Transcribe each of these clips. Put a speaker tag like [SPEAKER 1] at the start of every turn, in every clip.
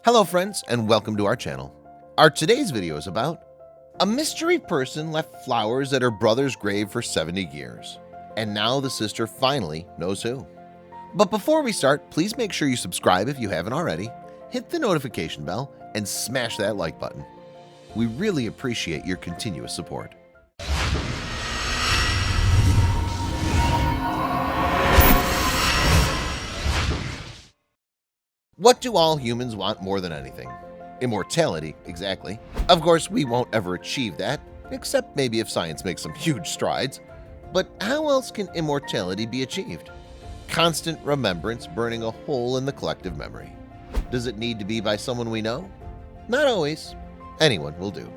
[SPEAKER 1] Hello friends and welcome to our channel. Our today's video is about a mystery person left flowers at her brother's grave for 70 years, and now the sister finally knows who. But before we start, please make sure you subscribe if you haven't already, hit the notification bell, and smash that like button. We really appreciate your continuous support. What do all humans want more than anything? Immortality, exactly. Of course, we won't ever achieve that, except maybe if science makes some huge strides. But how else can immortality be achieved? Constant remembrance burning a hole in the collective memory. Does it need to be by someone we know? Not always. Anyone will do.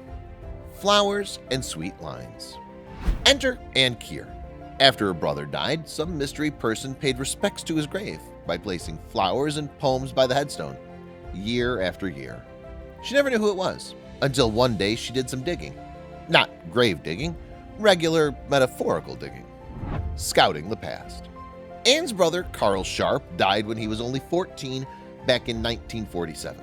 [SPEAKER 1] Flowers and sweet lines. Enter Anne Keir. After her brother died, some mystery person paid respects to his grave by placing flowers and poems by the headstone, year after year. She never knew who it was, until one day she did some digging. Not grave digging, regular metaphorical digging. Scouting the past. Anne's brother, Carl Sharp, died when he was only 14 back in 1947.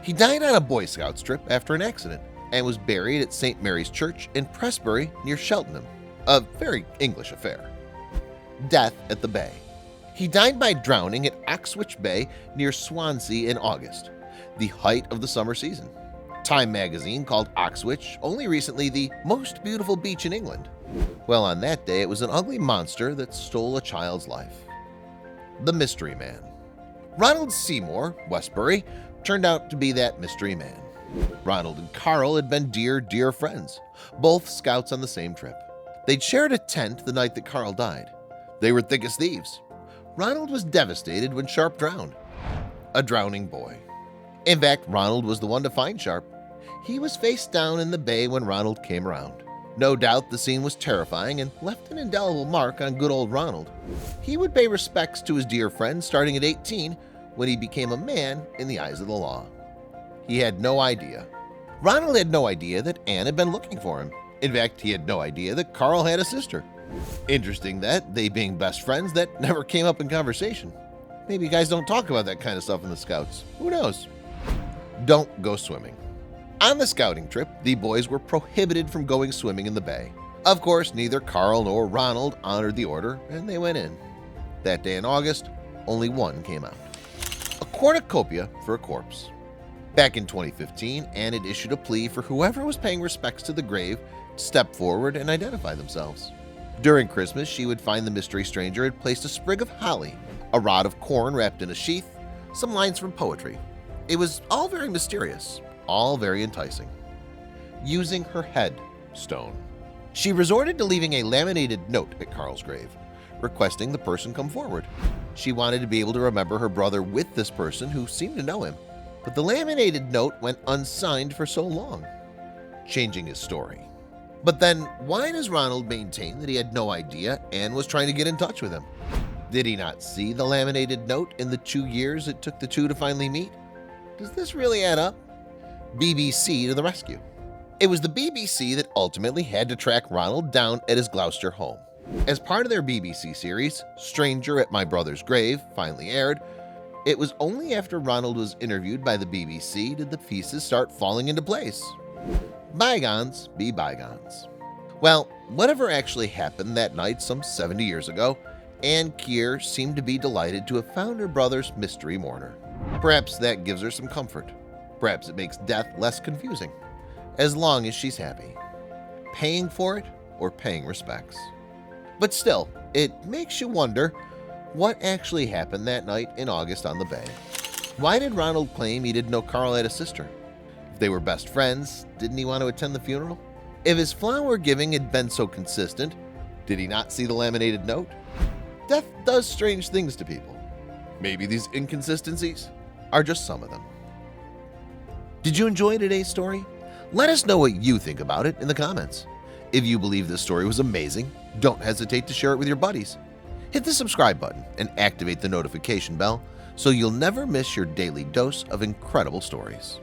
[SPEAKER 1] He died on a Boy Scouts trip after an accident and was buried at St. Mary's Church in Pressbury near Cheltenham, a very English affair. Death at the Bay. He died by drowning at Oxwich Bay near Swansea in August, the height of the summer season. Time magazine called Oxwich only recently the most beautiful beach in England. Well, on that day it was an ugly monster that stole a child's life. The Mystery Man. Ronald Seymour, Westbury, turned out to be that mystery man. Ronald and Carl had been dear friends, both scouts on the same trip. They'd shared a tent the night that Carl died. They were thick as thieves. Ronald was devastated when Sharp drowned. A drowning boy. In fact, Ronald was the one to find Sharp. He was face down in the bay when Ronald came around. No doubt the scene was terrifying and left an indelible mark on good old Ronald. He would pay respects to his dear friend starting at 18 when he became a man in the eyes of the law. He had no idea. Ronald had no idea that Anne had been looking for him. In fact, he had no idea that Carl had a sister. Interesting that, they being best friends, that never came up in conversation. Maybe guys don't talk about that kind of stuff in the Scouts. Who knows? Don't go swimming. On the scouting trip, the boys were prohibited from going swimming in the bay. Of course, neither Carl nor Ronald honored the order, and they went in. That day in August, only one came out. A cornucopia for a corpse. Back in 2015, Anne had issued a plea for whoever was paying respects to the grave to step forward and identify themselves. During Christmas, she would find the mystery stranger had placed a sprig of holly, a rod of corn wrapped in a sheath, some lines from poetry. It was all very mysterious, all very enticing. Using her headstone. She resorted to leaving a laminated note at Carl's grave, requesting the person come forward. She wanted to be able to remember her brother with this person who seemed to know him, but the laminated note went unsigned for so long, changing his story. But then, why does Ronald maintain that he had no idea Anne was trying to get in touch with him? Did he not see the laminated note in the 2 years it took the two to finally meet? Does this really add up? BBC to the rescue. It was the BBC that ultimately had to track Ronald down at his Gloucester home. As part of their BBC series, Stranger at My Brother's Grave finally aired, it was only after Ronald was interviewed by the BBC did the pieces start falling into place. Bygones be bygones. Well, whatever actually happened that night some 70 years ago, Anne Keir seemed to be delighted to have found her brother's mystery mourner. Perhaps that gives her some comfort. Perhaps it makes death less confusing, as long as she's happy. Paying for it or paying respects. But still, it makes you wonder what actually happened that night in August on the bay. Why did Ronald claim he didn't know Carl had a sister? If they were best friends, didn't he want to attend the funeral? If his flower giving had been so consistent, did he not see the laminated note? Death does strange things to people. Maybe these inconsistencies are just some of them. Did you enjoy today's story? Let us know what you think about it in the comments. If you believe this story was amazing, don't hesitate to share it with your buddies. Hit the subscribe button and activate the notification bell so you'll never miss your daily dose of incredible stories.